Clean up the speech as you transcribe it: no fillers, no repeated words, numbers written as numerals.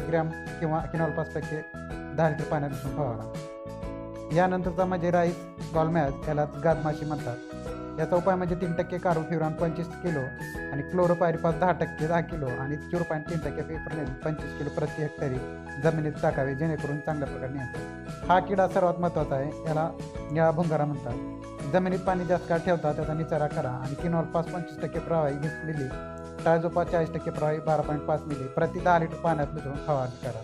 Gram किंवा किनॉल 5% 10 litre पाण्यात मिसळून फवारा. यानंतरचा म्हणजे राईस गॉलमॅज, यालाच गादमाशी म्हणतात. याचा उपाय म्हणजे 3% कार्बोफ्युरॉन 25 किलो आणि क्लोरोपायरिफॉस 10% 10 किलो आणि 0.3% पेपरमेल 25 किलो प्रति हेक्टरी जमिनीत टाकावे, जेणेकरून चांगल्या प्रकारे नियंत्रण. हा किडा सर्वात महत्त्वाचा आहे, याला निळा भुंगारा म्हणतात. जमिनीत पाणी जास्त काळ ठेवता त्याचा निचरा करा आणि किनॉल 25% प्रवाही 20 मिली, टायझोपा 40% प्रवाही 12.5 मिली प्रति 10 लिटर पाण्यात मिसळून फवारणी करा.